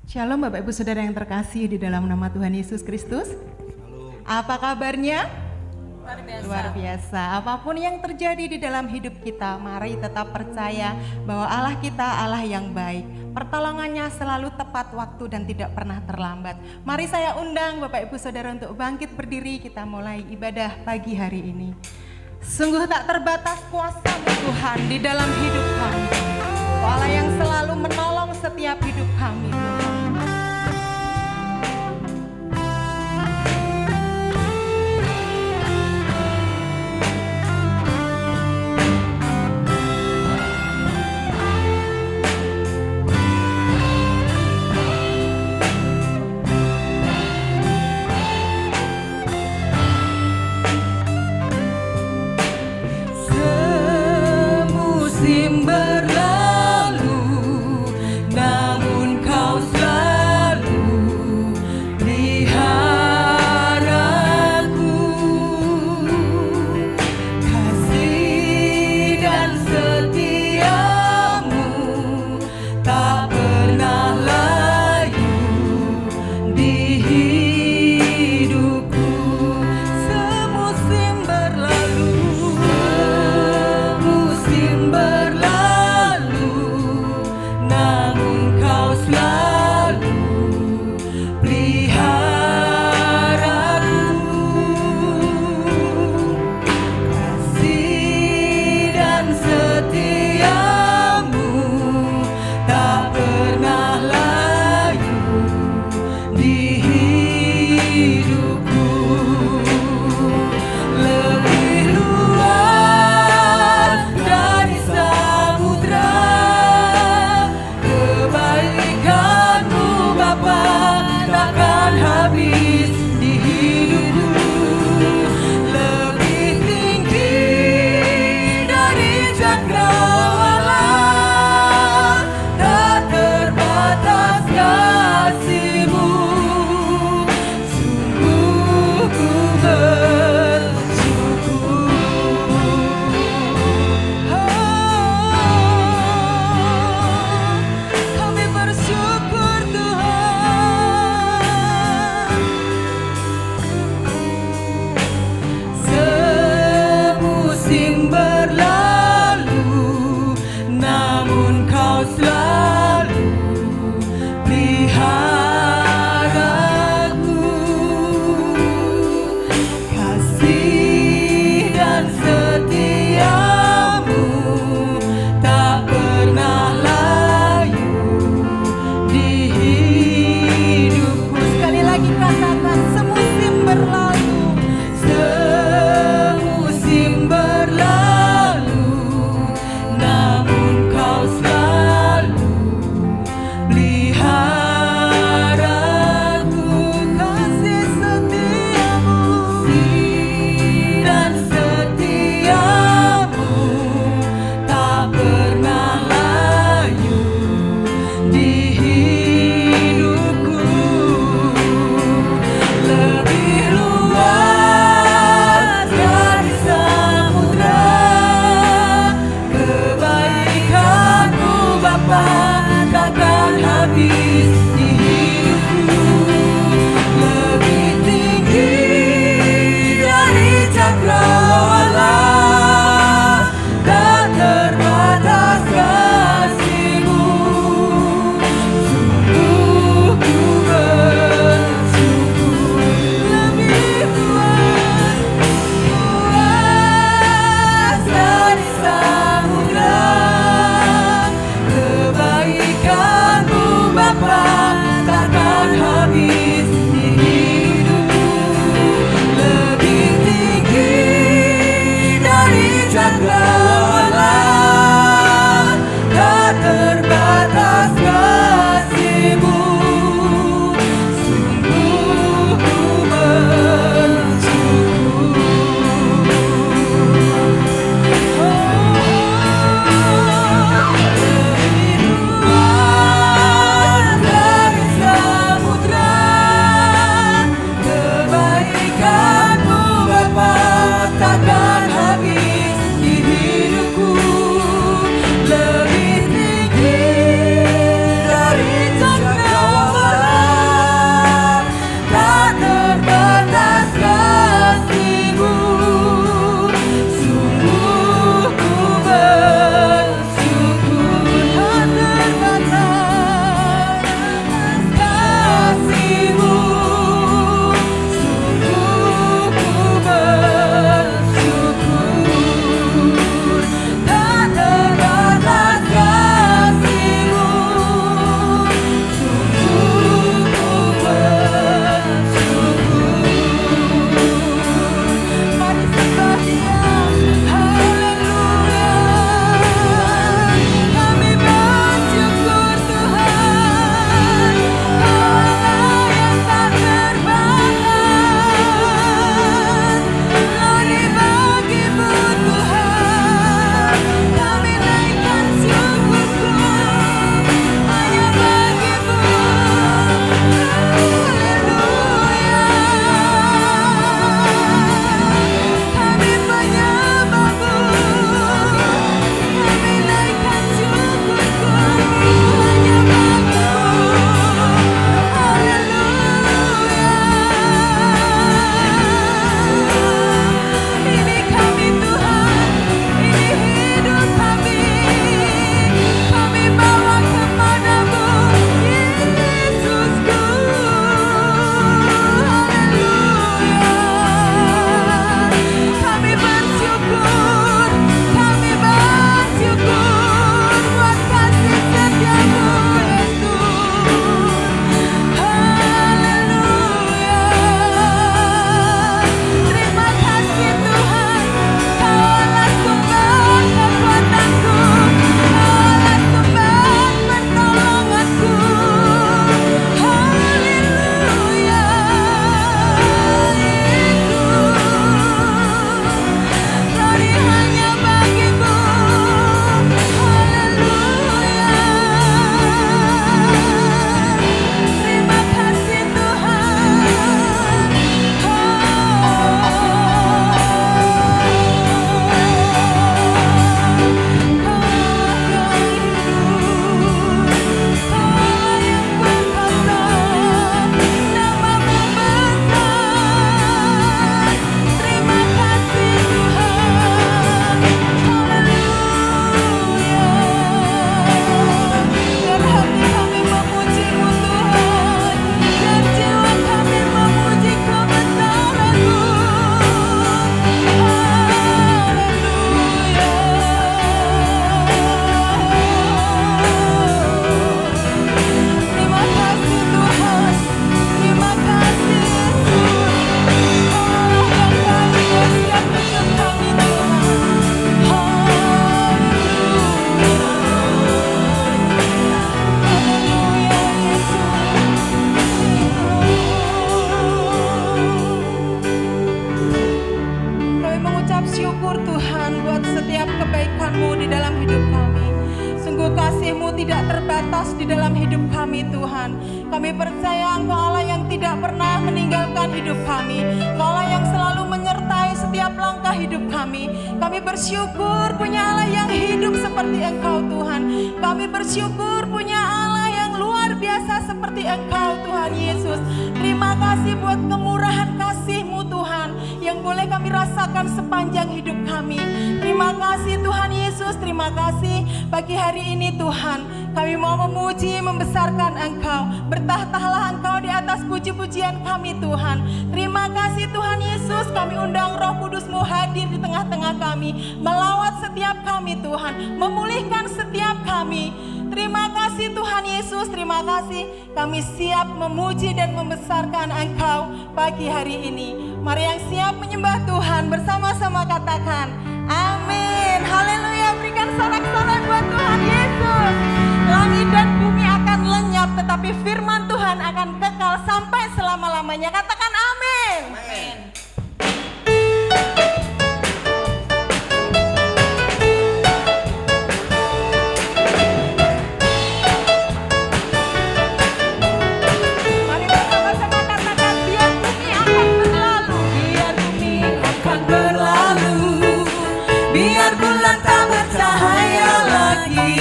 Shalom Bapak Ibu Saudara yang terkasih di dalam nama Tuhan Yesus Kristus. Apa kabarnya? Luar biasa. Luar biasa. Apapun yang terjadi di dalam hidup kita, mari tetap percaya bahwa Allah kita Allah yang baik. Pertolongannya selalu tepat waktu dan tidak pernah terlambat. Mari saya undang Bapak Ibu Saudara untuk bangkit berdiri, kita mulai ibadah pagi hari ini. Sungguh tak terbatas kuasa Tuhan di dalam hidup kami. Allah yang selalu menolong setiap hidup kami, Tuhan. Semusim berlalu, namun kau selalu peliharaku. Kasih dan setiamu tak pernah layu di hidupku. Semusim berlalu, semusim berlalu, namun kau selalu peliharaku. Kasih dan setiamu tak pernah layu di hidupku. Lebih luas dari samudra kebaikan-Mu Bapa, takkan habis di hidupku. Lebih tinggi dari cakrawala, tak terbatas kasih-Mu. Sungguh ku bersyukur. Kami bersyukur Tuhan. Semusim berlalu, namun kau selalu peliharaku. Kasih dan setiamu tak pernah layu di hidupku. Sekali lagi katakan, semusim berlalu, semusim berlalu, namun kau selalu kasih-Mu tidak terbatas di dalam hidup kami Tuhan. Kami percaya Engkau Allah yang tidak pernah meninggalkan hidup kami. Engkau Allah yang selalu menyertai setiap langkah hidup kami. Kami bersyukur punya Allah yang hidup seperti Engkau Tuhan. Kami bersyukur punya Allah yang luar biasa seperti Engkau Tuhan Yesus. Terima kasih buat kemurahan kasih-Mu Tuhan yang boleh kami rasakan sepanjang hidup kami. Terima kasih Tuhan Yesus, terima kasih pagi hari ini Tuhan. Kami mau memuji, membesarkan Engkau. Bertahtalah Engkau di atas puji-pujian kami Tuhan. Terima kasih Tuhan Yesus, kami undang Roh Kudus-Mu hadir di tengah-tengah kami. Melawat setiap kami Tuhan, memulihkan setiap kami. Terima kasih Tuhan Yesus, terima kasih. Kami siap memuji dan membesarkan Engkau pagi hari ini. Mari yang siap menyembah Tuhan bersama-sama katakan amin. Haleluya, berikan sorak-sorai buat Tuhan Yesus. Langit dan bumi akan lenyap, tetapi firman Tuhan akan kekal sampai selama-lamanya. Katakan amin. Amin. Mari bersama-sama katakan biar bumi akan berlalu, biar bumi akan berlalu, biar bulan tak bercahaya lagi,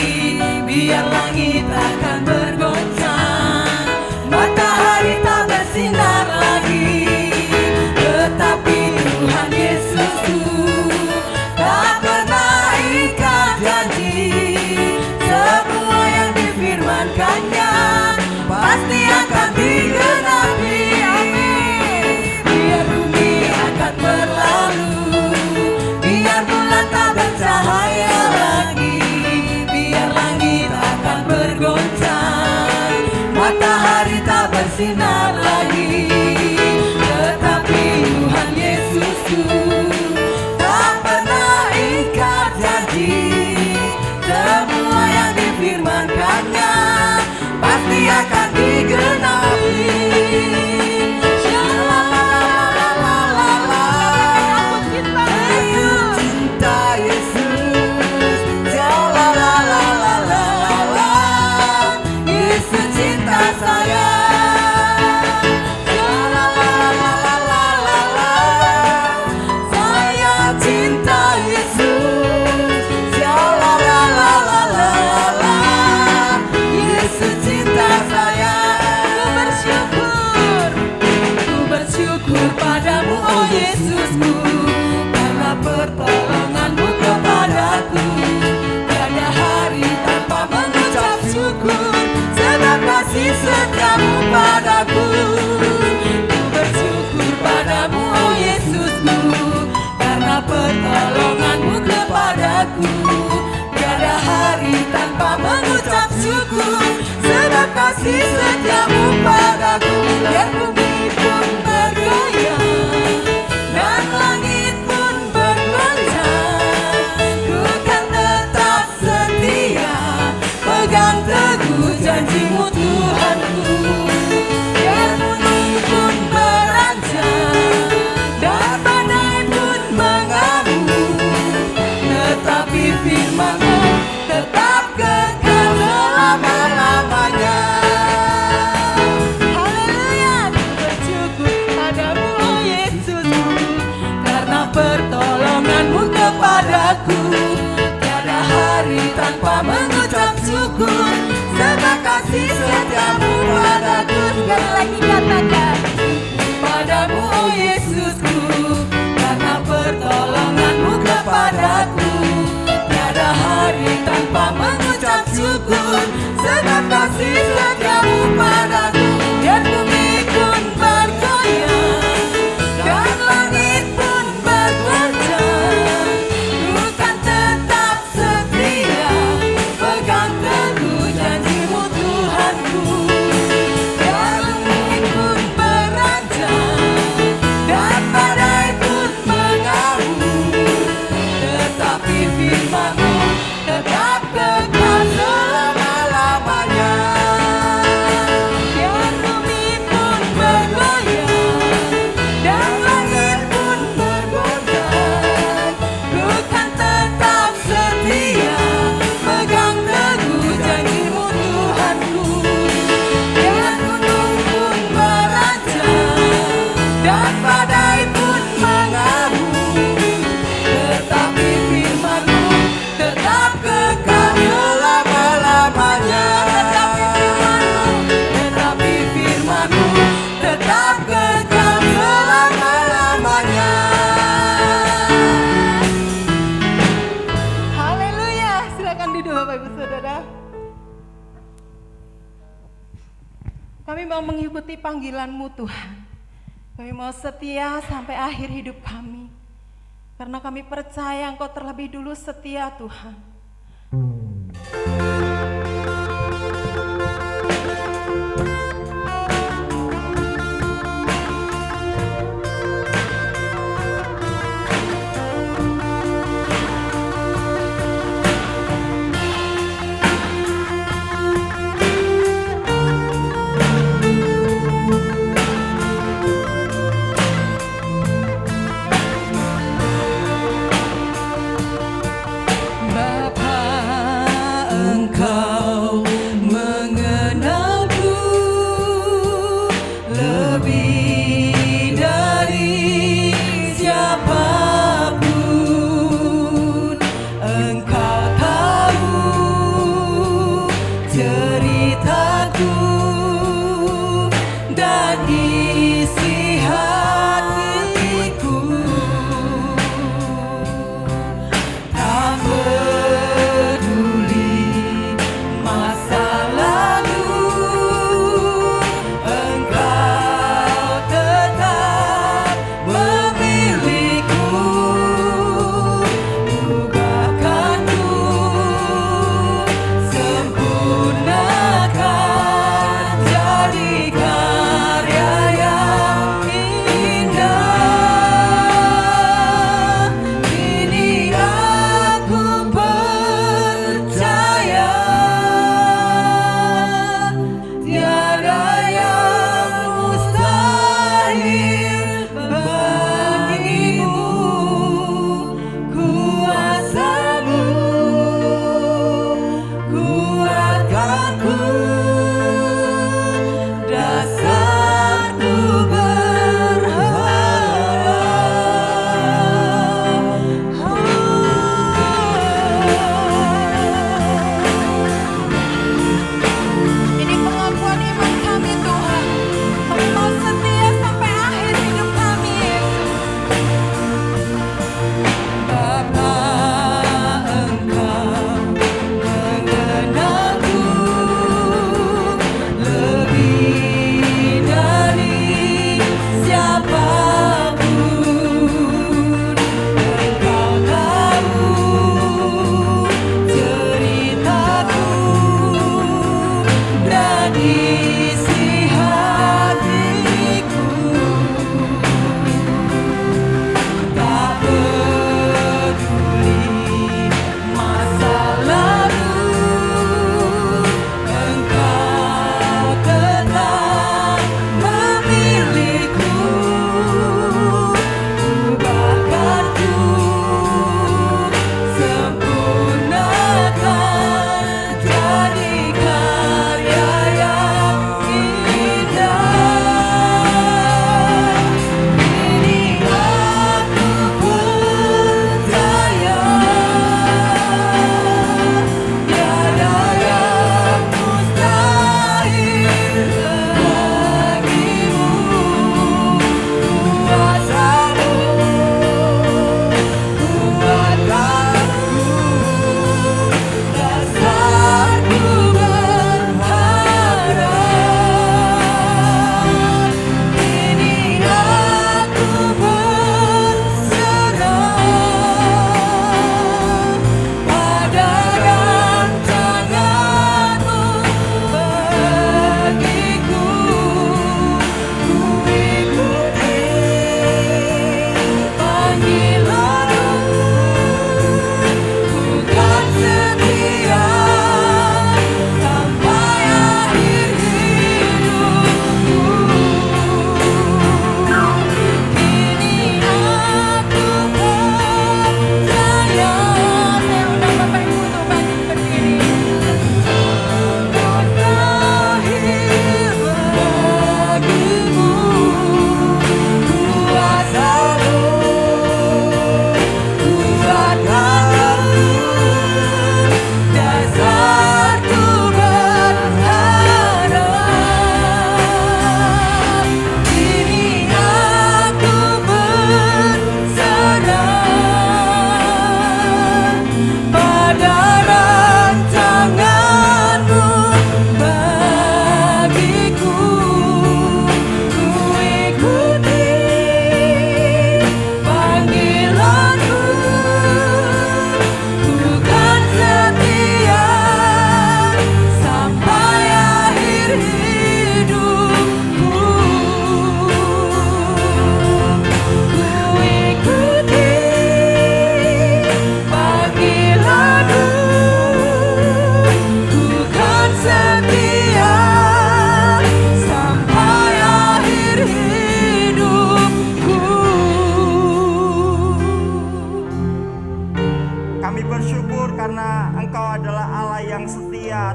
biar langit akan bergoncang, matahari tak bersinar lagi. Tetapi Tuhan Yesusku tak pernah ingkar janji. Semua yang difirmankannya pasti akan digenapi. Amin. Biar bumi akan berlalu, biar bulan tak bercahaya lagi, biar langit akan bergoncang, matahari tak bersinar lagi. Tetapi Tuhan Yesusku tak pernah ingkar janji. Semua yang difirmankannya pasti akan digenapi. Aku cinta Yesus. Yesus cinta saya. Saya cinta Yesus. Yesus cinta saya. Ku bersyukur padamu oh Yesusku, karena pertolonganmu kepadaku. Tiada hari tanpa mengucap syukur, sebab kasih setiamu padaku. Ku bersyukur padamu oh Yesusku, karena pertolonganmu kepadaku. Tiada hari tanpa mengucap syukur, sebab kasih setiamu padaku. Dan bumi pun bergoyang, dan langit pun bergoncang, ku kan tetap setia, pegang teguh janjimu Tuhanku. Dan bumi pun beranjak, dan badai pun mengamuk, tetapi firman-Mu tetap kekal selama-lamanya. Haleluya, ku bersyukur padamu oh Yesusku, karena pertolongan-Mu kepadaku. Tiada hari tanpa mengucap syukur, sebab kasih setiamu padaku. Sekali lagi katakan padamu oh Yesusku, karena pertolongan-Mu kepadaku. Tiada hari tanpa mengucap syukur, sebab kasih setiamu padaku. Dan bumi pun bergoyang, dan langit pun bergoncang, ku kan tetap setia, pegang teguh janjimu Tuhanku. Dan bumi pun beranjak, dan badai pun mengamuk, tetapi firman-Mu tetap kekal. Kami mau mengikuti panggilan-Mu Tuhan. Kami mau setia sampai akhir hidup kami. Karena kami percaya Engkau terlebih dulu setia Tuhan. Bapa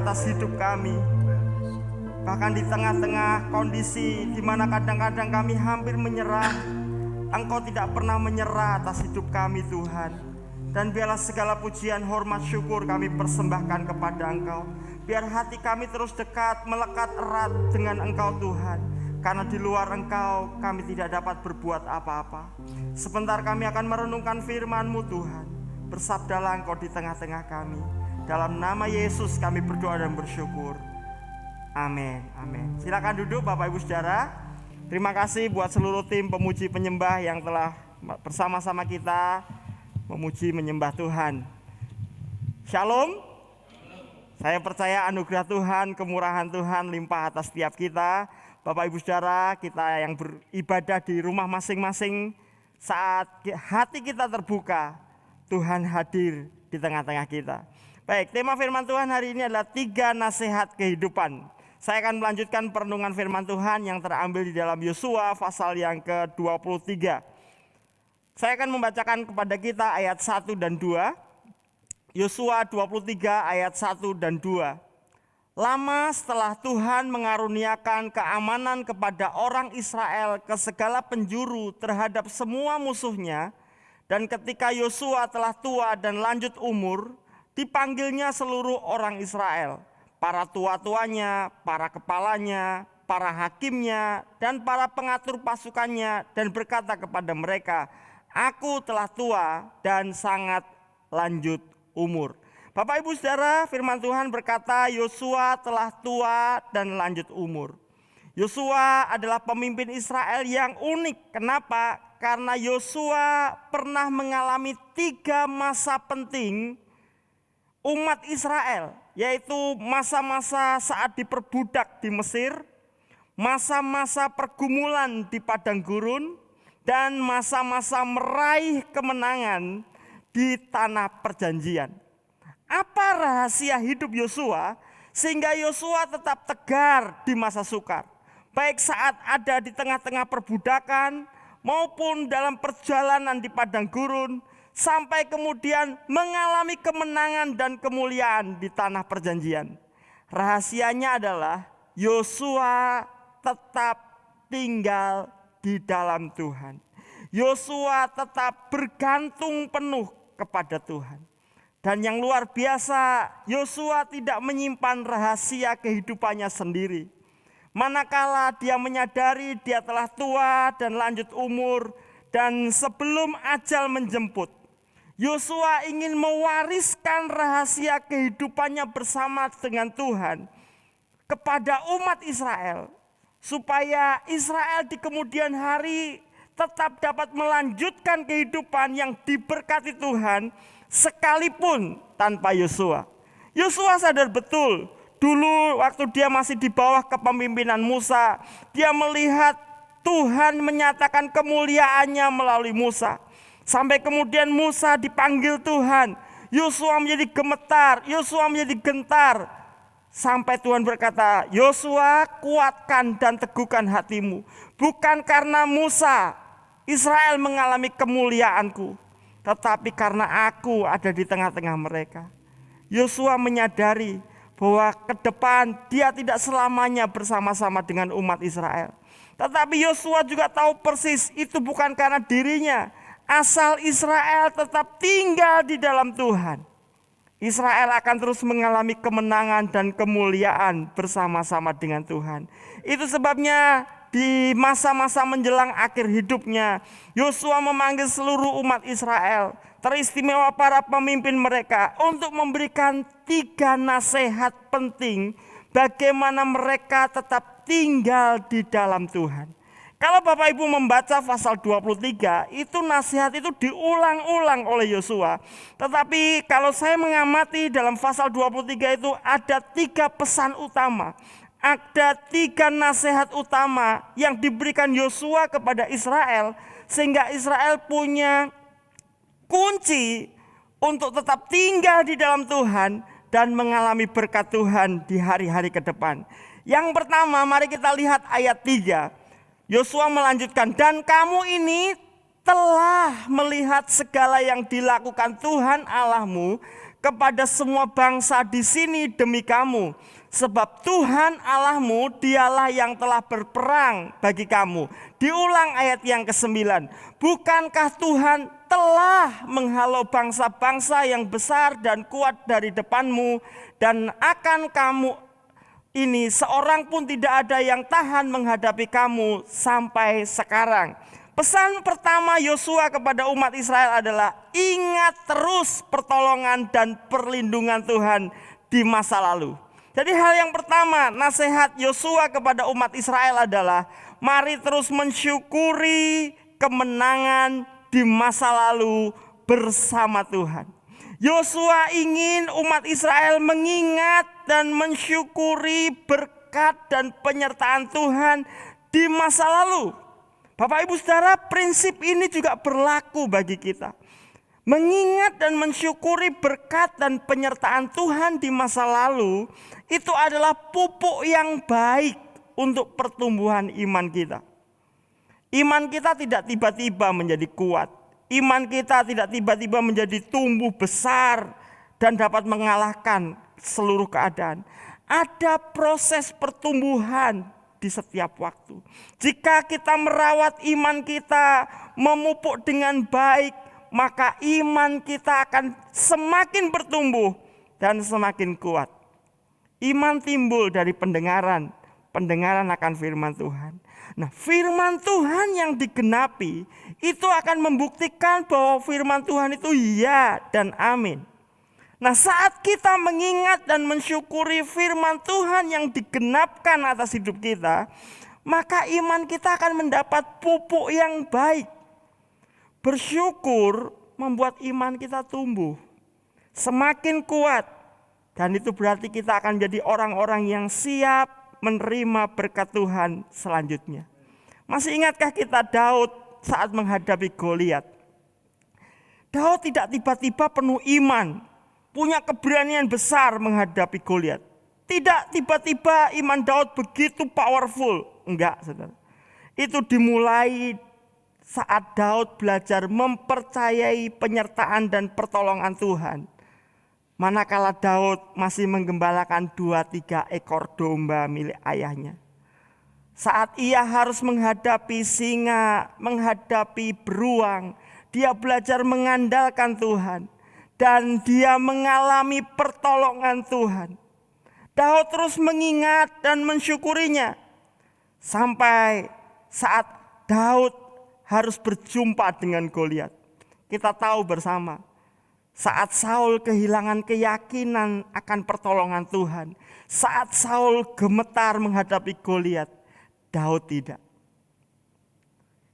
atas hidup kami. Bahkan di tengah-tengah kondisi di mana kadang-kadang kami hampir menyerah, Engkau tidak pernah menyerah atas hidup kami Tuhan. Dan biarlah segala pujian, hormat, syukur kami persembahkan kepada Engkau. Biar hati kami terus dekat, melekat erat dengan Engkau Tuhan. Karena di luar Engkau kami tidak dapat berbuat apa-apa. Sebentar kami akan merenungkan firman-Mu Tuhan. Bersabdalah Engkau di tengah-tengah kami. Dalam nama Yesus kami berdoa dan bersyukur. Amin, amin. Silakan duduk Bapak Ibu Saudara. Terima kasih buat seluruh tim pemuji penyembah yang telah bersama-sama kita memuji menyembah Tuhan. Shalom. Saya percaya anugerah Tuhan, kemurahan Tuhan limpah atas setiap kita. Bapak Ibu Saudara, kita yang beribadah di rumah masing-masing, saat hati kita terbuka, Tuhan hadir di tengah-tengah kita. Baik, tema firman Tuhan hari ini adalah 3 nasihat kehidupan. Saya akan melanjutkan perenungan firman Tuhan yang terambil di dalam Yosua pasal yang ke-23. Saya akan membacakan kepada kita ayat 1 dan 2. Yosua 23 ayat 1 dan 2. Lama setelah Tuhan mengaruniakan keamanan kepada orang Israel ke segala penjuru terhadap semua musuhnya, dan ketika Yosua telah tua dan lanjut umur, dipanggilnya seluruh orang Israel, para tua-tuanya, para kepalanya, para hakimnya, dan para pengatur pasukannya, dan berkata kepada mereka, "Aku telah tua dan sangat lanjut umur." Bapak Ibu Saudara, firman Tuhan berkata Yosua telah tua dan lanjut umur. Yosua adalah pemimpin Israel yang unik. Kenapa? Karena Yosua pernah mengalami 3 masa penting umat Israel, yaitu masa-masa saat diperbudak di Mesir, masa-masa pergumulan di padang gurun, dan masa-masa meraih kemenangan di tanah perjanjian. Apa rahasia hidup Yosua sehingga Yosua tetap tegar di masa sukar, baik saat ada di tengah-tengah perbudakan maupun dalam perjalanan di padang gurun, sampai kemudian mengalami kemenangan dan kemuliaan di tanah perjanjian? Rahasianya adalah Yosua tetap tinggal di dalam Tuhan. Yosua tetap bergantung penuh kepada Tuhan. Dan yang luar biasa, Yosua tidak menyimpan rahasia kehidupannya sendiri. Manakala dia menyadari dia telah tua dan lanjut umur, dan sebelum ajal menjemput, Yosua ingin mewariskan rahasia kehidupannya bersama dengan Tuhan kepada umat Israel, supaya Israel di kemudian hari tetap dapat melanjutkan kehidupan yang diberkati Tuhan sekalipun tanpa Yosua. Yosua sadar betul, dulu waktu dia masih di bawah kepemimpinan Musa, dia melihat Tuhan menyatakan kemuliaannya melalui Musa. Sampai kemudian Musa dipanggil Tuhan, Yosua menjadi gemetar, Yosua menjadi gentar. Sampai Tuhan berkata, "Yosua, kuatkan dan teguhkan hatimu. Bukan karena Musa Israel mengalami kemuliaanku, tetapi karena aku ada di tengah-tengah mereka." Yosua menyadari bahwa ke depan dia tidak selamanya bersama-sama dengan umat Israel. Tetapi Yosua juga tahu persis itu bukan karena dirinya. Asal Israel tetap tinggal di dalam Tuhan, Israel akan terus mengalami kemenangan dan kemuliaan bersama-sama dengan Tuhan. Itu sebabnya di masa-masa menjelang akhir hidupnya, Yosua memanggil seluruh umat Israel, teristimewa para pemimpin mereka, untuk memberikan 3 nasihat penting bagaimana mereka tetap tinggal di dalam Tuhan. Kalau Bapak Ibu membaca pasal 23, itu nasihat itu diulang-ulang oleh Yosua. Tetapi kalau saya mengamati dalam pasal 23 itu ada 3 pesan utama. Ada 3 nasihat utama yang diberikan Yosua kepada Israel, sehingga Israel punya kunci untuk tetap tinggal di dalam Tuhan dan mengalami berkat Tuhan di hari-hari ke depan. Yang pertama, mari kita lihat ayat 3. Yosua melanjutkan, "Dan kamu ini telah melihat segala yang dilakukan Tuhan Allahmu kepada semua bangsa di sini demi kamu. Sebab Tuhan Allahmu dialah yang telah berperang bagi kamu. Diulang ayat yang ke-9. Bukankah Tuhan telah menghalau bangsa-bangsa yang besar dan kuat dari depanmu, dan akan kamu ini seorang pun tidak ada yang tahan menghadapi kamu sampai sekarang. Pesan pertama Yosua kepada umat Israel adalah ingat terus pertolongan dan perlindungan Tuhan di masa lalu. Jadi hal yang pertama, nasihat Yosua kepada umat Israel adalah mari terus mensyukuri kemenangan di masa lalu bersama Tuhan. Yosua ingin umat Israel mengingat dan mensyukuri berkat dan penyertaan Tuhan di masa lalu. Bapak Ibu Saudara, prinsip ini juga berlaku bagi kita. Mengingat dan mensyukuri berkat dan penyertaan Tuhan di masa lalu itu adalah pupuk yang baik untuk pertumbuhan iman kita. Iman kita tidak tiba-tiba menjadi kuat. Iman kita tidak tiba-tiba menjadi tumbuh besar dan dapat mengalahkan seluruh keadaan. Ada proses pertumbuhan di setiap waktu. Jika kita merawat iman kita, memupuk dengan baik, maka iman kita akan semakin bertumbuh dan semakin kuat. Iman timbul dari pendengaran akan firman Tuhan. Nah, firman Tuhan yang digenapi itu akan membuktikan bahwa firman Tuhan itu ya dan amin. Nah, saat kita mengingat dan mensyukuri firman Tuhan yang digenapkan atas hidup kita, maka iman kita akan mendapat pupuk yang baik. Bersyukur membuat iman kita tumbuh, semakin kuat, dan itu berarti kita akan menjadi orang-orang yang siap menerima berkat Tuhan selanjutnya. Masih ingatkah kita Daud saat menghadapi Goliat? Daud tidak tiba-tiba penuh iman, punya keberanian besar menghadapi Goliat. Tidak tiba-tiba iman Daud begitu powerful, enggak, saudara. Itu dimulai saat Daud belajar mempercayai penyertaan dan pertolongan Tuhan. Manakala Daud masih menggembalakan 2-3 ekor domba milik ayahnya. Saat ia harus menghadapi singa, menghadapi beruang, dia belajar mengandalkan Tuhan. Dan dia mengalami pertolongan Tuhan. Daud terus mengingat dan mensyukurinya. Sampai saat Daud harus berjumpa dengan Goliat. Kita tahu bersama, saat Saul kehilangan keyakinan akan pertolongan Tuhan, saat Saul gemetar menghadapi Goliat, Daud tidak.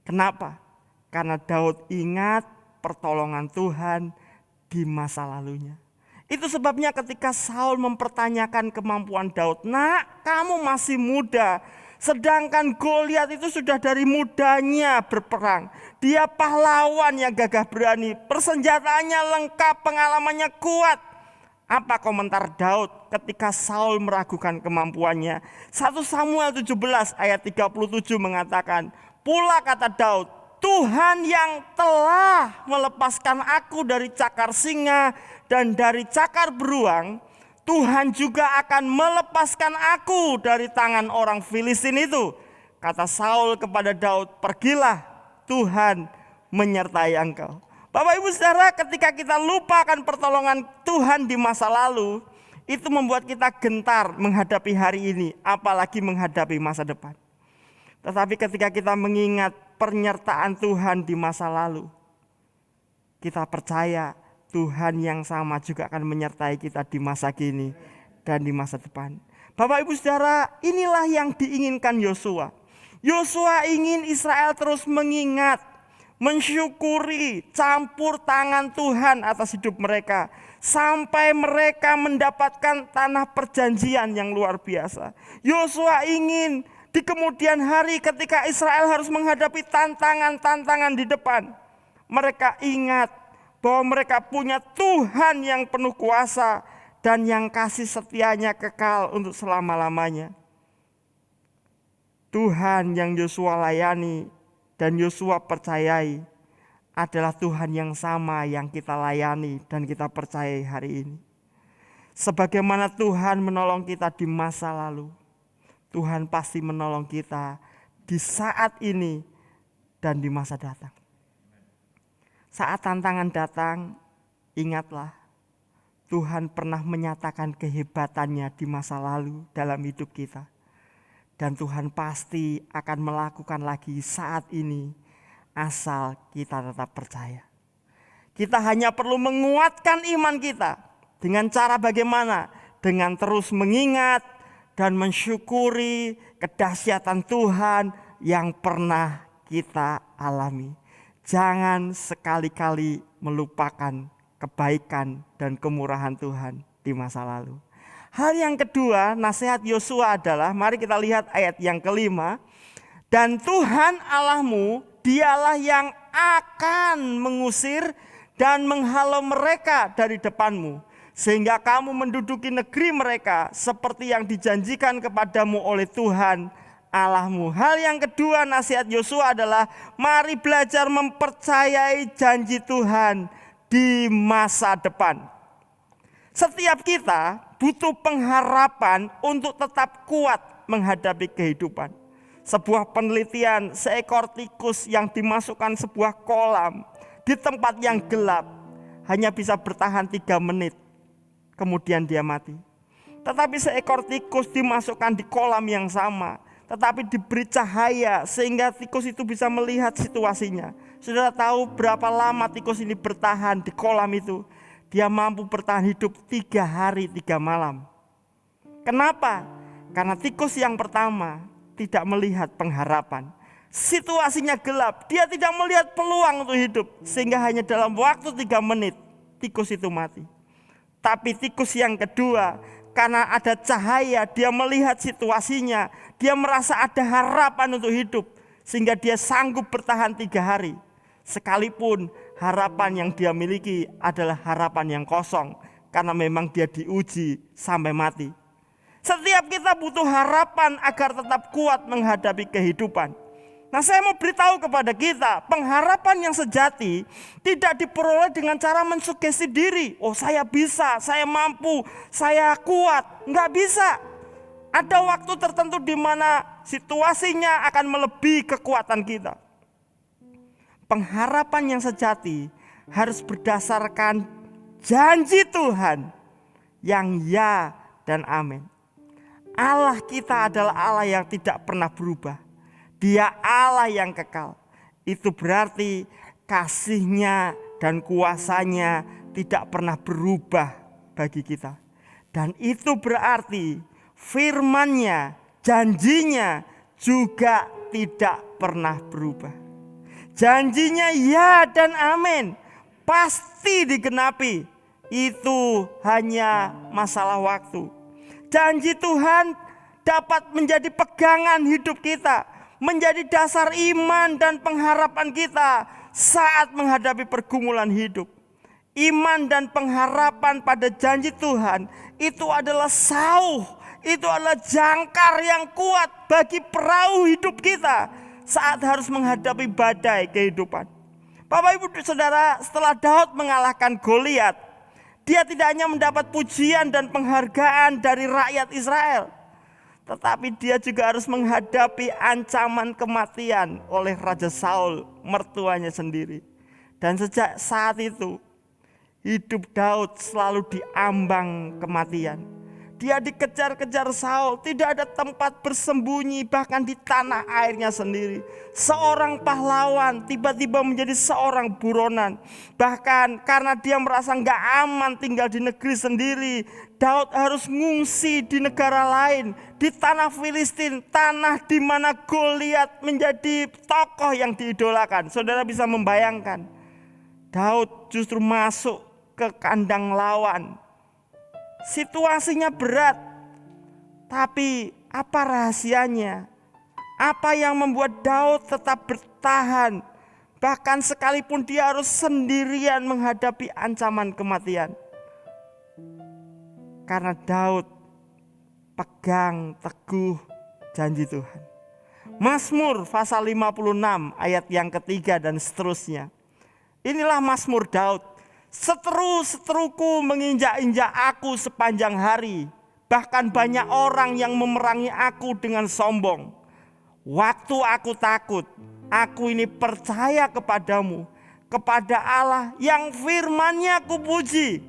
Kenapa? Karena Daud ingat pertolongan Tuhan di masa lalunya. Itu sebabnya ketika Saul mempertanyakan kemampuan Daud, "Nak, kamu masih muda. Sedangkan Goliat itu sudah dari mudanya berperang. Dia pahlawan yang gagah berani, persenjataannya lengkap, pengalamannya kuat." Apa komentar Daud ketika Saul meragukan kemampuannya? 1 Samuel 17 ayat 37 mengatakan, "Pula kata Daud, Tuhan yang telah melepaskan aku dari cakar singa dan dari cakar beruang, Tuhan juga akan melepaskan aku dari tangan orang Filistin itu." Kata Saul kepada Daud, "Pergilah, Tuhan menyertai engkau." Bapak Ibu Saudara, ketika kita lupakan pertolongan Tuhan di masa lalu, itu membuat kita gentar menghadapi hari ini, apalagi menghadapi masa depan. Tetapi ketika kita mengingat penyertaan Tuhan di masa lalu, kita percaya Tuhan yang sama juga akan menyertai kita di masa kini dan di masa depan. Bapak Ibu Saudara, inilah yang diinginkan Yosua. Yosua ingin Israel terus mengingat, mensyukuri campur tangan Tuhan atas hidup mereka, sampai mereka mendapatkan tanah perjanjian yang luar biasa. Yosua ingin di kemudian hari ketika Israel harus menghadapi tantangan-tantangan di depan, mereka ingat bahwa mereka punya Tuhan yang penuh kuasa dan yang kasih setianya kekal untuk selama-lamanya. Tuhan yang Yosua layani dan Yosua percayai adalah Tuhan yang sama yang kita layani dan kita percayai hari ini. Sebagaimana Tuhan menolong kita di masa lalu, Tuhan pasti menolong kita di saat ini dan di masa datang. Saat tantangan datang, ingatlah Tuhan pernah menyatakan kehebatannya di masa lalu dalam hidup kita. Dan Tuhan pasti akan melakukan lagi saat ini, asal kita tetap percaya. Kita hanya perlu menguatkan iman kita dengan cara bagaimana? Dengan terus mengingat dan mensyukuri kedahsyatan Tuhan yang pernah kita alami. Jangan sekali-kali melupakan kebaikan dan kemurahan Tuhan di masa lalu. Hal yang kedua, nasihat Yosua adalah, mari kita lihat ayat yang kelima. Dan Tuhan Allahmu, dialah yang akan mengusir dan menghalau mereka dari depanmu, sehingga kamu menduduki negeri mereka seperti yang dijanjikan kepadamu oleh Tuhan Allahmu. Hal yang kedua, nasihat Yosua adalah, mari belajar mempercayai janji Tuhan di masa depan. Setiap kita butuh pengharapan untuk tetap kuat menghadapi kehidupan. Sebuah penelitian, seekor tikus yang dimasukkan sebuah kolam di tempat yang gelap hanya bisa bertahan 3 menit, kemudian dia mati. Tetapi seekor tikus dimasukkan di kolam yang sama, tetapi diberi cahaya sehingga tikus itu bisa melihat situasinya. Saudara tahu berapa lama tikus ini bertahan di kolam itu? Dia mampu bertahan hidup 3 hari 3 malam. Kenapa? Karena tikus yang pertama tidak melihat pengharapan. Situasinya gelap, dia tidak melihat peluang untuk hidup. Sehingga hanya dalam waktu 3 menit tikus itu mati. Tapi tikus yang kedua, karena ada cahaya, dia melihat situasinya. Dia merasa ada harapan untuk hidup. Sehingga dia sanggup bertahan 3 hari. Sekalipun harapan yang dia miliki adalah harapan yang kosong, karena memang dia diuji sampai mati. Setiap kita butuh harapan agar tetap kuat menghadapi kehidupan. Nah, saya mau beritahu kepada kita, pengharapan yang sejati tidak diperoleh dengan cara mensugesti diri. Oh, saya bisa, saya mampu, saya kuat. Enggak bisa. Ada waktu tertentu di mana situasinya akan melebihi kekuatan kita. Pengharapan yang sejati harus berdasarkan janji Tuhan yang ya dan amin. Allah kita adalah Allah yang tidak pernah berubah. Dia Allah yang kekal. Itu berarti kasih-Nya dan kuasa-Nya tidak pernah berubah bagi kita. Dan itu berarti firman-Nya, janjinya juga tidak pernah berubah. Janjinya ya dan amin, pasti digenapi. Itu hanya masalah waktu. Janji Tuhan dapat menjadi pegangan hidup kita, menjadi dasar iman dan pengharapan kita saat menghadapi pergumulan hidup. Iman dan pengharapan pada janji Tuhan itu adalah sauh, itu adalah jangkar yang kuat bagi perahu hidup kita saat harus menghadapi badai kehidupan. Bapak Ibu Saudara, setelah Daud mengalahkan Goliat, dia tidak hanya mendapat pujian dan penghargaan dari rakyat Israel, tetapi dia juga harus menghadapi ancaman kematian oleh Raja Saul, mertuanya sendiri. Dan sejak saat itu, hidup Daud selalu diambang kematian. Dia dikejar-kejar Saul, tidak ada tempat bersembunyi, bahkan di tanah airnya sendiri. Seorang pahlawan tiba-tiba menjadi seorang buronan. Bahkan karena dia merasa gak aman tinggal di negeri sendiri, Daud harus ngungsi di negara lain, di tanah Filistin, tanah di mana Goliat menjadi tokoh yang diidolakan. Saudara bisa membayangkan, Daud justru masuk ke kandang lawan. Situasinya berat, tapi apa rahasianya? Apa yang membuat Daud tetap bertahan? Bahkan sekalipun dia harus sendirian menghadapi ancaman kematian. Karena Daud pegang teguh janji Tuhan. Mazmur pasal 56 ayat yang ketiga dan seterusnya. Inilah Mazmur Daud. Seteru-seteruku menginjak-injak aku sepanjang hari. Bahkan banyak orang yang memerangi aku dengan sombong. Waktu aku takut, aku ini percaya kepadamu, kepada Allah yang firman-Nya aku puji.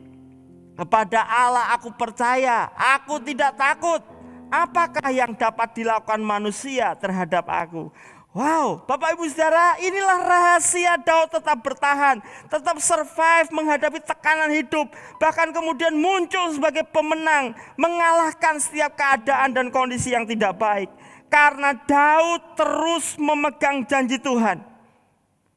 Kepada Allah aku percaya, aku tidak takut. Apakah yang dapat dilakukan manusia terhadap aku? Wow, Bapak Ibu Saudara, inilah rahasia Daud tetap bertahan, tetap survive menghadapi tekanan hidup, bahkan kemudian muncul sebagai pemenang, mengalahkan setiap keadaan dan kondisi yang tidak baik. Karena Daud terus memegang janji Tuhan.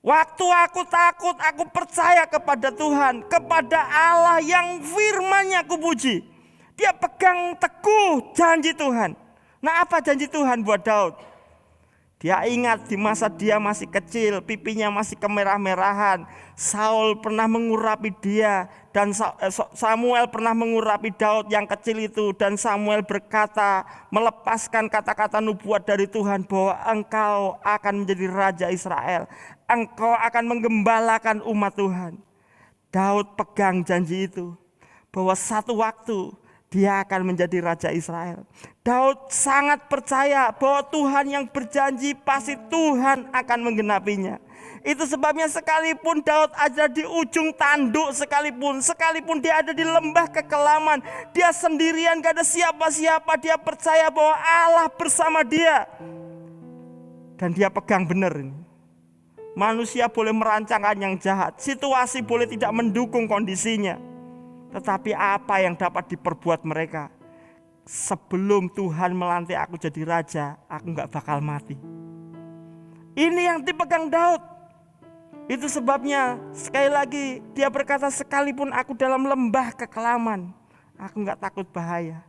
Waktu aku takut, aku percaya kepada Tuhan, kepada Allah yang firman-Nya aku puji. Dia pegang teguh janji Tuhan. Nah, apa janji Tuhan buat Daud? Dia ingat di masa dia masih kecil, pipinya masih kemerah-merahan. Saul pernah mengurapi dia dan Samuel pernah mengurapi Daud yang kecil itu. Dan Samuel berkata, melepaskan kata-kata nubuat dari Tuhan bahwa engkau akan menjadi raja Israel. Engkau akan menggembalakan umat Tuhan. Daud pegang janji itu, bahwa satu waktu dia akan menjadi raja Israel. Daud sangat percaya bahwa Tuhan yang berjanji pasti Tuhan akan menggenapinya. Itu sebabnya sekalipun Daud ada di ujung tanduk sekalipun dia ada di lembah kekelaman, dia sendirian, gak ada siapa-siapa, dia percaya bahwa Allah bersama dia. Dan dia pegang benar ini. Manusia boleh merancangkan yang jahat, situasi boleh tidak mendukung kondisinya. Tetapi apa yang dapat diperbuat mereka? Sebelum Tuhan melantik aku jadi raja, aku gak bakal mati. Ini yang dipegang Daud. Itu sebabnya sekali lagi dia berkata, sekalipun aku dalam lembah kekelaman, aku gak takut bahaya.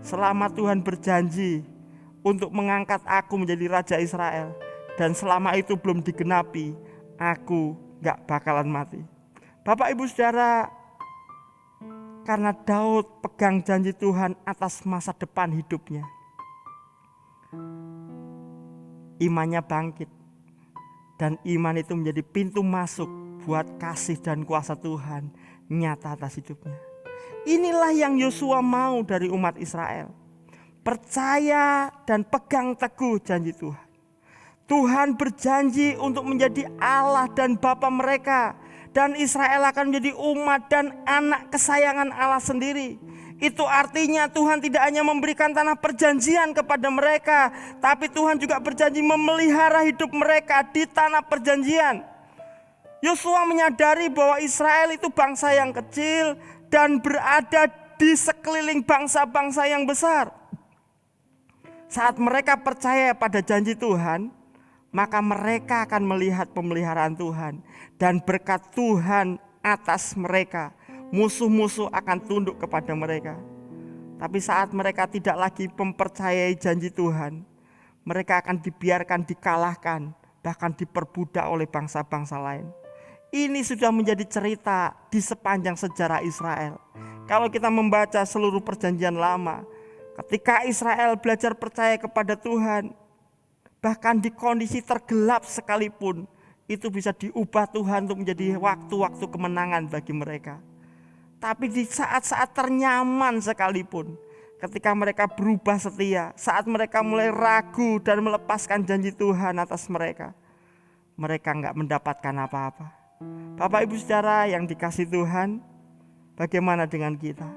Selama Tuhan berjanji untuk mengangkat aku menjadi raja Israel, dan selama itu belum digenapi, aku gak bakalan mati. Bapak Ibu Saudara, karena Daud pegang janji Tuhan atas masa depan hidupnya, imannya bangkit. Dan iman itu menjadi pintu masuk buat kasih dan kuasa Tuhan nyata atas hidupnya. Inilah yang Yosua mau dari umat Israel. Percaya dan pegang teguh janji Tuhan. Tuhan berjanji untuk menjadi Allah dan Bapa mereka. Dan Israel akan menjadi umat dan anak kesayangan Allah sendiri. Itu artinya Tuhan tidak hanya memberikan tanah perjanjian kepada mereka, tapi Tuhan juga berjanji memelihara hidup mereka di tanah perjanjian. Yosua menyadari bahwa Israel itu bangsa yang kecil dan berada di sekeliling bangsa-bangsa yang besar. Saat mereka percaya pada janji Tuhan, maka mereka akan melihat pemeliharaan Tuhan dan berkat Tuhan atas mereka. Musuh-musuh akan tunduk kepada mereka. Tapi saat mereka tidak lagi mempercayai janji Tuhan, mereka akan dibiarkan dikalahkan, bahkan diperbudak oleh bangsa-bangsa lain. Ini sudah menjadi cerita di sepanjang sejarah Israel. Kalau kita membaca seluruh perjanjian lama, ketika Israel belajar percaya kepada Tuhan, bahkan di kondisi tergelap sekalipun, itu bisa diubah Tuhan untuk menjadi waktu-waktu kemenangan bagi mereka. Tapi di saat-saat ternyaman sekalipun, ketika mereka berubah setia, saat mereka mulai ragu dan melepaskan janji Tuhan atas mereka, mereka gak mendapatkan apa-apa. Bapak Ibu Saudara yang dikasih Tuhan, bagaimana dengan kita?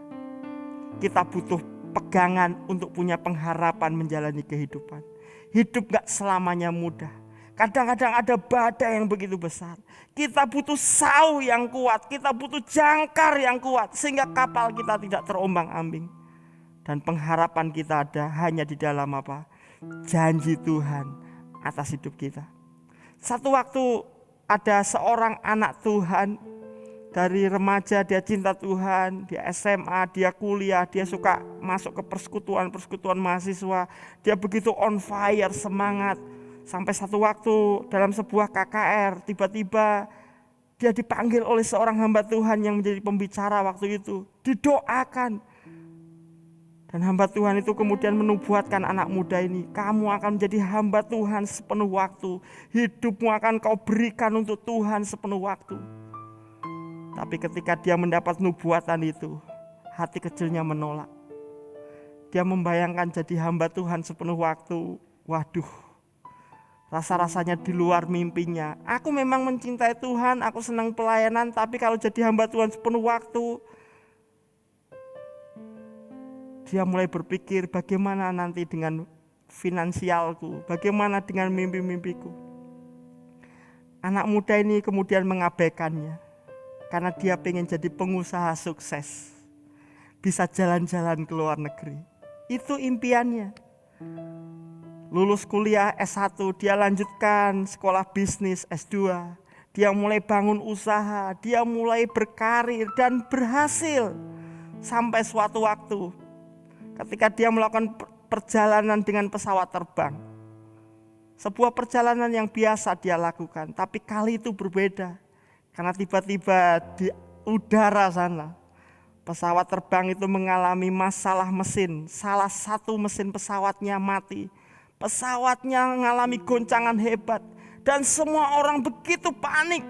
Kita butuh pegangan untuk punya pengharapan menjalani kehidupan. Hidup gak selamanya mudah. Kadang-kadang ada badai yang begitu besar. Kita butuh sauh yang kuat, kita butuh jangkar yang kuat, sehingga kapal kita tidak terombang-ambing. Dan pengharapan kita ada hanya di dalam apa? Janji Tuhan atas hidup kita. Satu waktu ada seorang anak Tuhan, dari remaja dia cinta Tuhan, dia SMA, dia kuliah, dia suka masuk ke persekutuan mahasiswa. Dia begitu on fire, semangat. Sampai satu waktu dalam sebuah KKR, tiba-tiba dia dipanggil oleh seorang hamba Tuhan yang menjadi pembicara waktu itu. Didoakan. Dan hamba Tuhan itu kemudian menubuatkan anak muda ini, kamu akan menjadi hamba Tuhan sepenuh waktu. Hidupmu akan kau berikan untuk Tuhan sepenuh waktu. Tapi ketika dia mendapat nubuatan itu, hati kecilnya menolak. Dia membayangkan jadi hamba Tuhan sepenuh waktu. Waduh, rasa-rasanya di luar mimpinya. Aku memang mencintai Tuhan, aku senang pelayanan, tapi kalau jadi hamba Tuhan sepenuh waktu, dia mulai berpikir bagaimana nanti dengan finansialku, bagaimana dengan mimpi-mimpiku. Anak muda ini kemudian mengabaikannya karena dia pengen jadi pengusaha sukses, bisa jalan-jalan ke luar negeri. Itu impiannya. Lulus kuliah S1, dia lanjutkan sekolah bisnis S2. Dia mulai bangun usaha, dia mulai berkarir dan berhasil. Sampai suatu waktu ketika dia melakukan perjalanan dengan pesawat terbang. Sebuah perjalanan yang biasa dia lakukan, tapi kali itu berbeda. Karena tiba-tiba di udara sana, pesawat terbang itu mengalami masalah mesin. Salah satu mesin pesawatnya mati. Pesawatnya mengalami goncangan hebat. Dan semua orang begitu panik.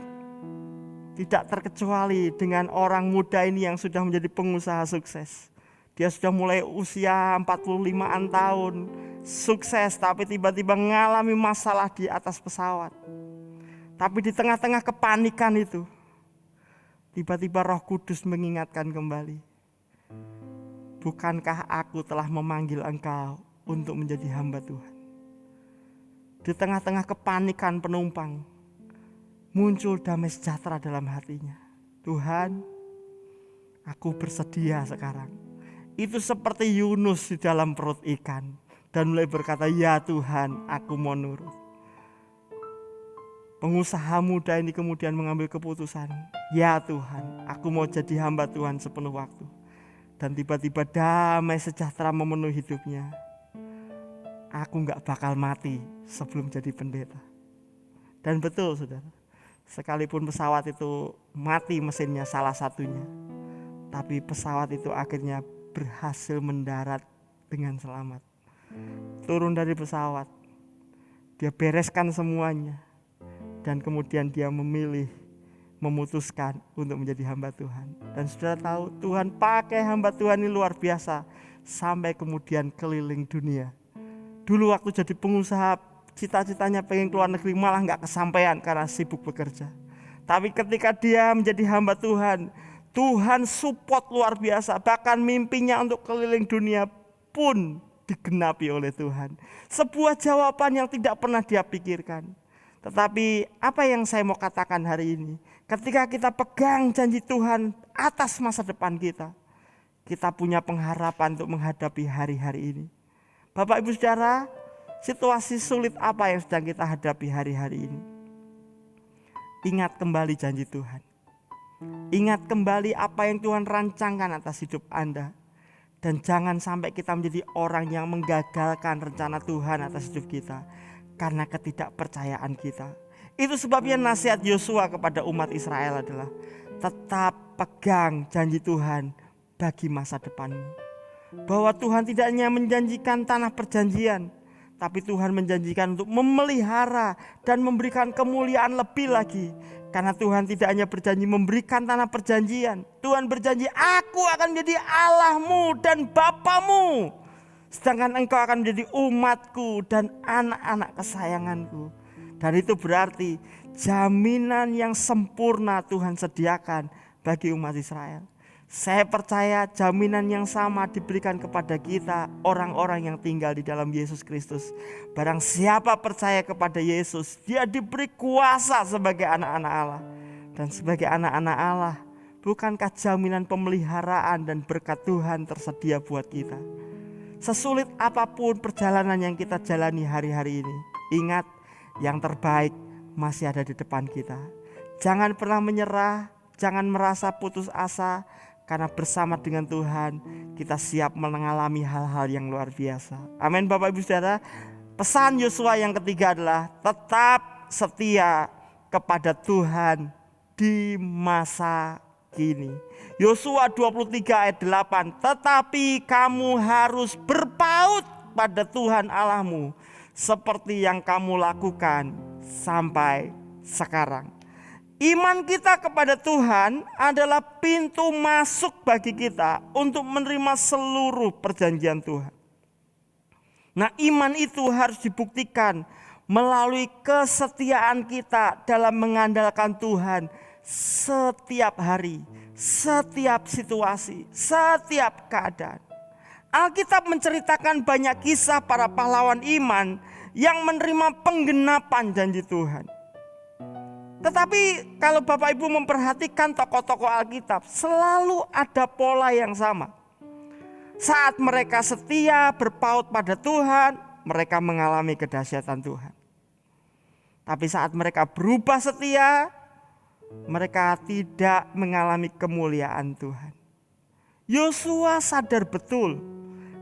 Tidak terkecuali dengan orang muda ini yang sudah menjadi pengusaha sukses. Dia sudah mulai usia 45-an tahun, sukses, tapi tiba-tiba mengalami masalah di atas pesawat. Tapi di tengah-tengah kepanikan itu, tiba-tiba Roh Kudus mengingatkan kembali. Bukankah aku telah memanggil engkau untuk menjadi hamba Tuhan? Di tengah-tengah kepanikan penumpang, muncul damai sejahtera dalam hatinya. Tuhan, aku bersedia sekarang. Itu seperti Yunus di dalam perut ikan. Dan mulai berkata, ya Tuhan, aku mau nurut. Pengusaha muda ini kemudian mengambil keputusan, ya Tuhan, aku mau jadi hamba Tuhan sepenuh waktu. Dan tiba-tiba damai sejahtera memenuhi hidupnya. Aku gak bakal mati sebelum jadi pendeta. Dan betul saudara, sekalipun pesawat itu mati mesinnya salah satunya, tapi pesawat itu akhirnya berhasil mendarat dengan selamat. Turun dari pesawat, dia bereskan semuanya, dan kemudian dia memutuskan untuk menjadi hamba Tuhan. Dan saudara tahu, Tuhan pakai hamba Tuhan ini luar biasa, sampai kemudian keliling dunia. Dulu waktu jadi pengusaha, cita-citanya pengen keluar negeri, malah gak kesampaian karena sibuk bekerja. Tapi ketika dia menjadi hamba Tuhan, Tuhan support luar biasa. Bahkan mimpinya untuk keliling dunia pun digenapi oleh Tuhan. Sebuah jawaban yang tidak pernah dia pikirkan. Tetapi apa yang saya mau katakan hari ini, ketika kita pegang janji Tuhan atas masa depan kita, kita punya pengharapan untuk menghadapi hari-hari ini. Bapak Ibu Saudara, situasi sulit apa yang sedang kita hadapi hari-hari ini? Ingat kembali janji Tuhan. Ingat kembali apa yang Tuhan rancangkan atas hidup Anda. Dan jangan sampai kita menjadi orang yang menggagalkan rencana Tuhan atas hidup kita karena ketidakpercayaan kita. Itu sebabnya nasihat Yosua kepada umat Israel adalah tetap pegang janji Tuhan bagi masa depanmu. Bahwa Tuhan tidak hanya menjanjikan tanah perjanjian, tapi Tuhan menjanjikan untuk memelihara dan memberikan kemuliaan lebih lagi. Karena Tuhan tidak hanya berjanji memberikan tanah perjanjian, Tuhan berjanji, aku akan menjadi Allahmu dan Bapamu, sedangkan engkau akan menjadi umatku dan anak-anak kesayanganku. Dan itu berarti jaminan yang sempurna Tuhan sediakan bagi umat Israel. Saya percaya jaminan yang sama diberikan kepada kita, orang-orang yang tinggal di dalam Yesus Kristus. Barang siapa percaya kepada Yesus, dia diberi kuasa sebagai anak-anak Allah. Dan sebagai anak-anak Allah, bukankah jaminan pemeliharaan dan berkat Tuhan tersedia buat kita? Sesulit apapun perjalanan yang kita jalani hari-hari ini, ingat, yang terbaik masih ada di depan kita. Jangan pernah menyerah, jangan merasa putus asa. Karena bersama dengan Tuhan kita siap mengalami hal-hal yang luar biasa. Amin Bapak Ibu Saudara. Pesan Yosua yang ketiga adalah tetap setia kepada Tuhan di masa begini. Yosua 23 ayat 8, tetapi kamu harus berpaut pada Tuhan Allahmu seperti yang kamu lakukan sampai sekarang. Iman kita kepada Tuhan adalah pintu masuk bagi kita untuk menerima seluruh perjanjian Tuhan. Nah, iman itu harus dibuktikan melalui kesetiaan kita dalam mengandalkan Tuhan setiap hari, setiap situasi, setiap keadaan. Alkitab menceritakan banyak kisah para pahlawan iman yang menerima penggenapan janji Tuhan. Tetapi kalau Bapak Ibu memperhatikan tokoh-tokoh Alkitab, selalu ada pola yang sama. Saat mereka setia berpaut pada Tuhan, mereka mengalami kedahsyatan Tuhan. Tapi saat mereka berubah setia, mereka tidak mengalami kemuliaan Tuhan. Yosua sadar betul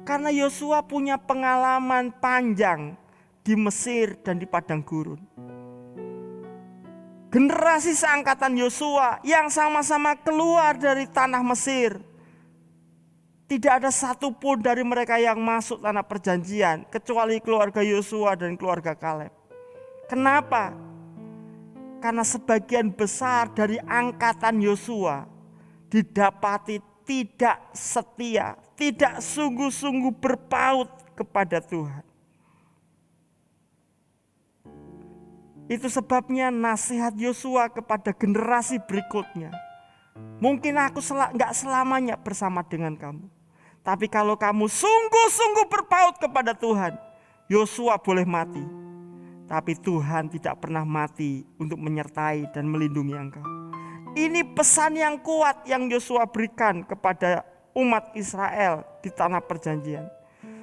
karena Yosua punya pengalaman panjang di Mesir dan di padang gurun. Generasi seangkatan Yosua yang sama-sama keluar dari tanah Mesir, tidak ada satupun dari mereka yang masuk tanah perjanjian kecuali keluarga Yosua dan keluarga Kaleb. Kenapa? Karena sebagian besar dari angkatan Yosua didapati tidak setia, tidak sungguh-sungguh berpaut kepada Tuhan. Itu sebabnya nasihat Yosua kepada generasi berikutnya. Mungkin aku gak selamanya bersama dengan kamu. Tapi kalau kamu sungguh-sungguh berpaut kepada Tuhan, Yosua boleh mati. Tapi Tuhan tidak pernah mati untuk menyertai dan melindungi engkau. Ini pesan yang kuat yang Yosua berikan kepada umat Israel di tanah perjanjian.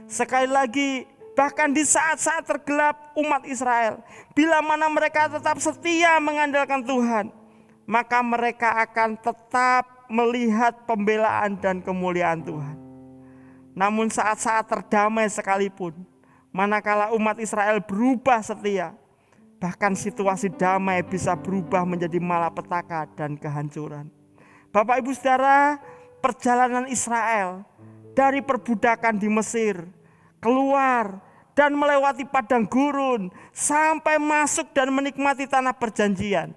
Sekali lagi, bahkan di saat-saat tergelap umat Israel, bila mana mereka tetap setia mengandalkan Tuhan, maka mereka akan tetap melihat pembelaan dan kemuliaan Tuhan. Namun saat-saat terdamai sekalipun, manakala umat Israel berubah setia, bahkan situasi damai bisa berubah menjadi malapetaka dan kehancuran. Bapak Ibu Saudara, perjalanan Israel dari perbudakan di Mesir keluar dan melewati padang gurun sampai masuk dan menikmati tanah perjanjian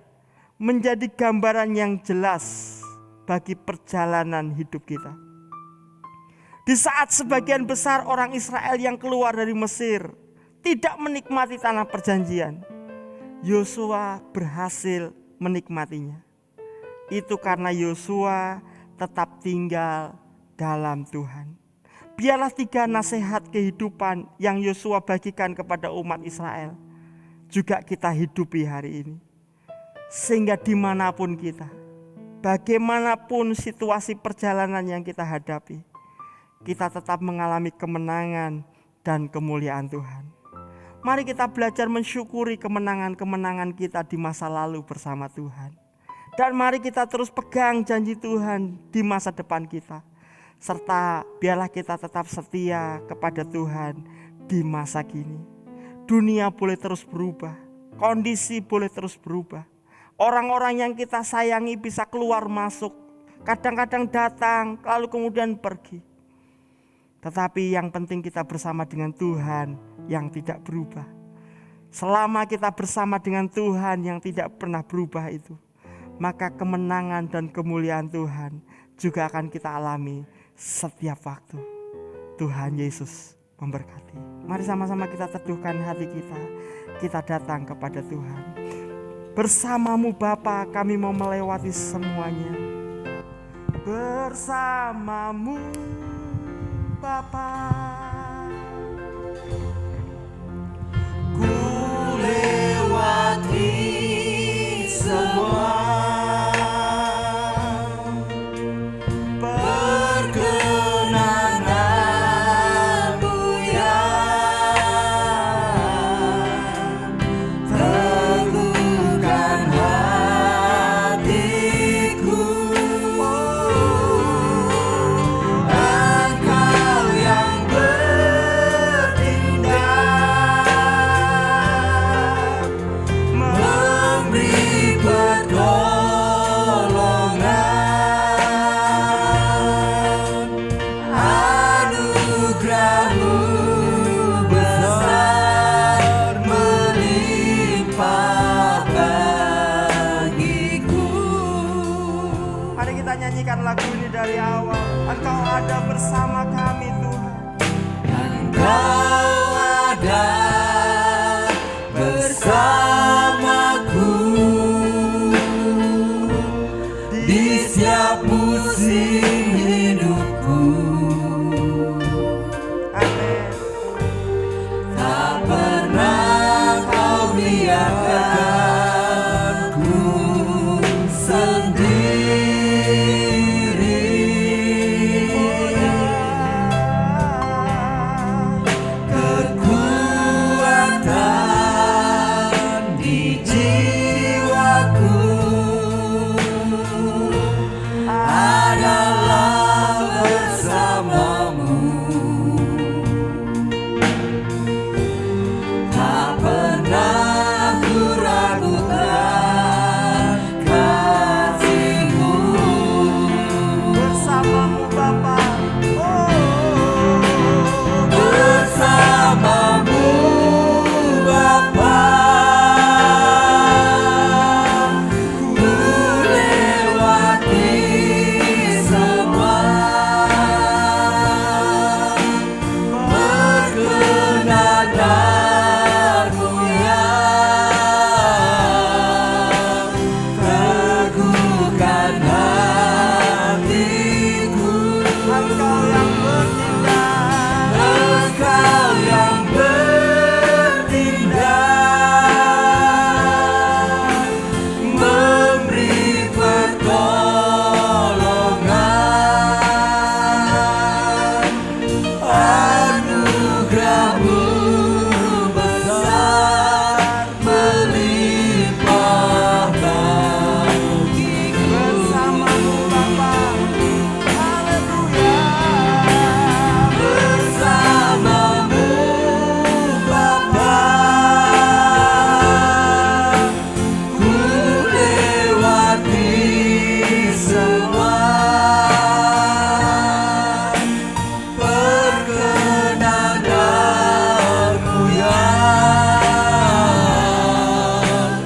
menjadi gambaran yang jelas bagi perjalanan hidup kita. Di saat sebagian besar orang Israel yang keluar dari Mesir tidak menikmati tanah perjanjian, Yosua berhasil menikmatinya. Itu karena Yosua tetap tinggal dalam Tuhan. Biarlah 3 nasihat kehidupan yang Yosua bagikan kepada umat Israel juga kita hidupi hari ini. Sehingga dimanapun kita, bagaimanapun situasi perjalanan yang kita hadapi, kita tetap mengalami kemenangan dan kemuliaan Tuhan. Mari kita belajar mensyukuri kemenangan-kemenangan kita di masa lalu bersama Tuhan. Dan mari kita terus pegang janji Tuhan di masa depan kita. Serta biarlah kita tetap setia kepada Tuhan di masa kini. Dunia boleh terus berubah, kondisi boleh terus berubah. Orang-orang yang kita sayangi bisa keluar masuk, kadang-kadang datang lalu kemudian pergi. Tetapi yang penting kita bersama dengan Tuhan yang tidak berubah. Selama kita bersama dengan Tuhan yang tidak pernah berubah itu, maka kemenangan dan kemuliaan Tuhan juga akan kita alami setiap waktu. Tuhan Yesus memberkati. Mari sama-sama kita teduhkan hati kita. Kita datang kepada Tuhan. Bersamamu Bapa kami mau melewati semuanya. Bersamamu Bapa, ku lewati semua perkenananmu ya, teguhkan hatiku. Engkau yang sia-siakanku sendiri. Kekuatan di jiwaku adalah bersamamu. Tak pernah ku ragukan kasih-Mu. Bersamamu Bapa, Bersamamu Bapa, ku lewati semua. Perkenan-Mu yang teguhkan hatiku. Engkau yang bertindak, Engkau yang bertindak, memberi pertolongan. Anugerah-Mu besar melimpah bagiku. bersamamu Bapa. Haleluya. Bersamamu Bapa, ku lewati semua. Perkenan-Mu yang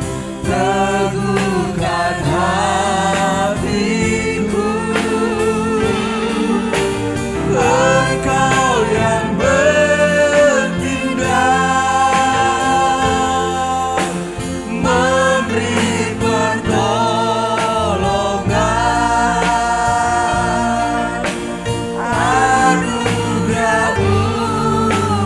teguhkan hatiku. Engkau yang bertindak, memberi pertolongan. Anugerah-Mu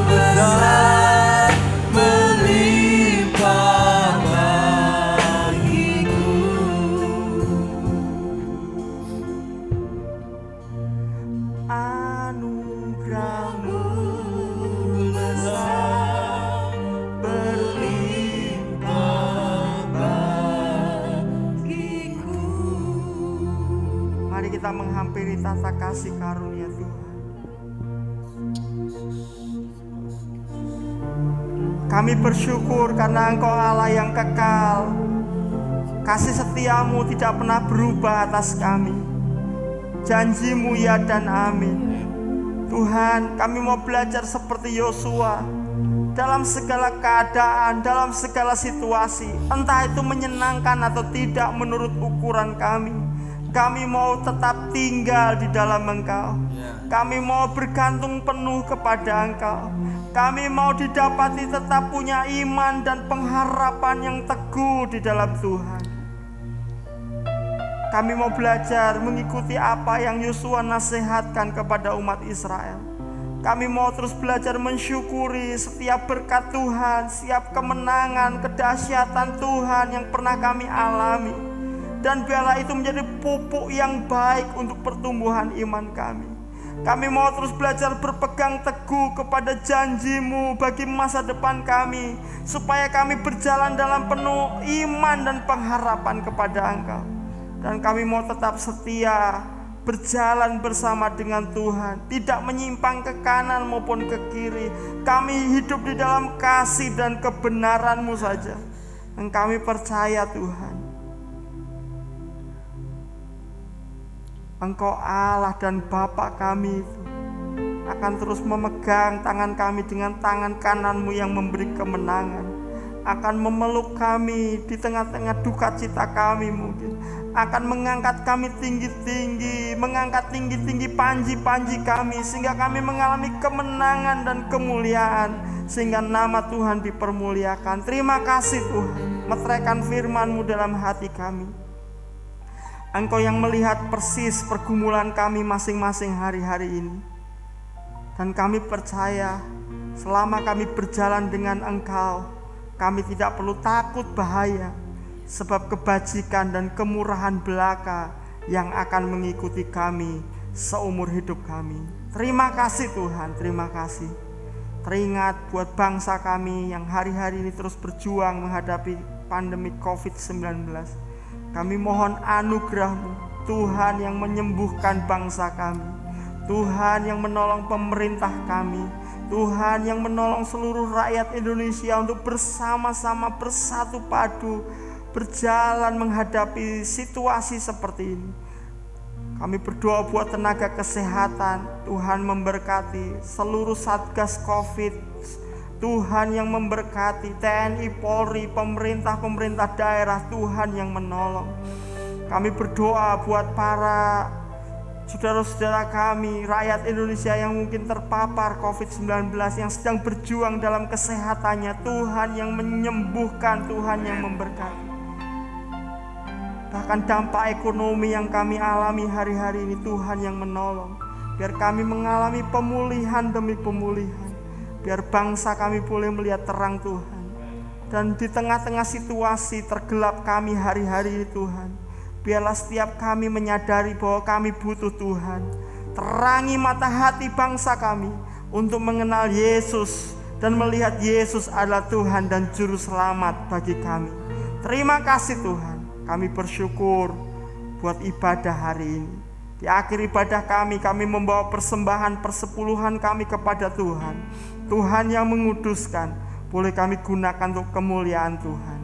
besar melimpah bagiku. Anugerah-Mu besar berlimpah bagiku. Mari kita menghampiri tata kasih karunia Tuhan. Kami bersyukur karena Engkau Allah yang kekal. Kasih setia-Mu tidak pernah berubah atas kami. Janji-Mu ya dan amin. Tuhan, kami mau belajar seperti Yosua dalam segala keadaan, dalam segala situasi, entah itu menyenangkan atau tidak menurut ukuran kami. Kami mau tetap tinggal di dalam Engkau. Kami mau bergantung penuh kepada Engkau. Kami mau didapati tetap punya iman dan pengharapan yang teguh di dalam Tuhan. Kami mau belajar mengikuti apa yang Yosua nasihatkan kepada umat Israel. Kami mau terus belajar mensyukuri setiap berkat Tuhan, setiap kemenangan, kedahsyatan Tuhan yang pernah kami alami. Dan biarlah itu menjadi pupuk yang baik untuk pertumbuhan iman kami. Kami mau terus belajar berpegang teguh kepada janji-Mu bagi masa depan kami, supaya kami berjalan dalam penuh iman dan pengharapan kepada Engkau. Dan kami mau tetap setia berjalan bersama dengan Tuhan, tidak menyimpang ke kanan maupun ke kiri. Kami hidup di dalam kasih dan kebenaran-Mu saja. Dan kami percaya Tuhan, Engkau Allah dan Bapa kami itu akan terus memegang tangan kami dengan tangan kanan-Mu yang memberi kemenangan, akan memeluk kami di tengah-tengah duka cita kami, mungkin akan mengangkat kami tinggi-tinggi, mengangkat tinggi-tinggi panji-panji kami, sehingga kami mengalami kemenangan dan kemuliaan, sehingga nama Tuhan dipermuliakan. Terima kasih Tuhan, meteraikan firman-Mu dalam hati kami. Engkau yang melihat persis pergumulan kami masing-masing hari-hari ini. Dan kami percaya selama kami berjalan dengan Engkau, kami tidak perlu takut bahaya, sebab kebajikan dan kemurahan belaka yang akan mengikuti kami seumur hidup kami. Terima kasih Tuhan, terima kasih. Teringat buat bangsa kami yang hari-hari ini terus berjuang menghadapi pandemi COVID-19. Kami mohon anugerah-Mu, Tuhan yang menyembuhkan bangsa kami, Tuhan yang menolong pemerintah kami, Tuhan yang menolong seluruh rakyat Indonesia untuk bersama-sama bersatu padu berjalan menghadapi situasi seperti ini. Kami berdoa buat tenaga kesehatan, Tuhan memberkati seluruh satgas COVID, Tuhan yang memberkati TNI, Polri, pemerintah daerah, Tuhan yang menolong. Kami berdoa buat para saudara-saudara kami, rakyat Indonesia yang mungkin terpapar COVID-19, yang sedang berjuang dalam kesehatannya, Tuhan yang menyembuhkan, Tuhan yang memberkati. Bahkan dampak ekonomi yang kami alami hari-hari ini, Tuhan yang menolong. Biar kami mengalami pemulihan demi pemulihan, biar bangsa kami boleh melihat terang Tuhan. Dan di tengah-tengah situasi tergelap kami hari-hari ini Tuhan, biarlah setiap kami menyadari bahwa kami butuh Tuhan. Terangi mata hati bangsa kami untuk mengenal Yesus dan melihat Yesus adalah Tuhan dan Juru Selamat bagi kami. Terima kasih Tuhan. Kami bersyukur buat ibadah hari ini. Di akhir ibadah kami membawa persembahan persepuluhan kami kepada Tuhan. Tuhan yang menguduskan, boleh kami gunakan untuk kemuliaan Tuhan.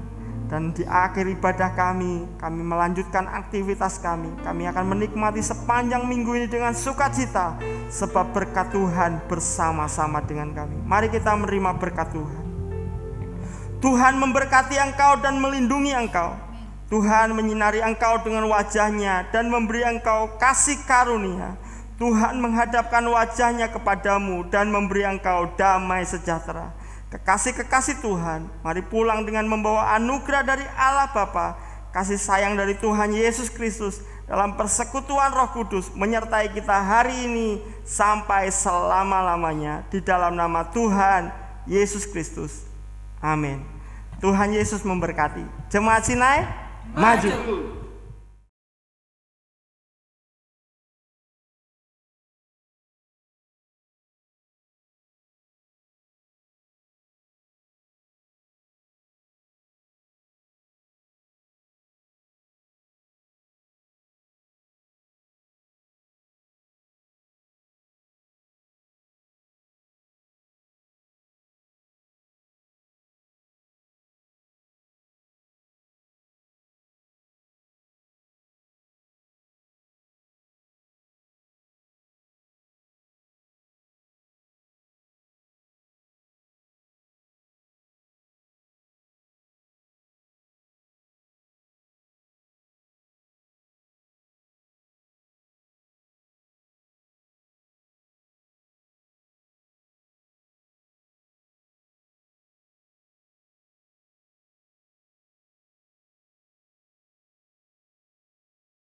Dan di akhir ibadah kami melanjutkan aktivitas kami. Kami akan menikmati sepanjang minggu ini dengan sukacita, sebab berkat Tuhan bersama-sama dengan kami. Mari kita menerima berkat Tuhan. Tuhan memberkati engkau dan melindungi engkau. Tuhan menyinari engkau dengan wajah-Nya dan memberi engkau kasih karunia. Tuhan menghadapkan wajah-Nya kepadamu dan memberi engkau damai sejahtera. Kekasih-kekasih Tuhan, mari pulang dengan membawa anugerah dari Allah Bapa, kasih sayang dari Tuhan Yesus Kristus dalam persekutuan Roh Kudus menyertai kita hari ini sampai selama-lamanya, di dalam nama Tuhan Yesus Kristus. Amin. Tuhan Yesus memberkati. Jemaat Sinai, maju.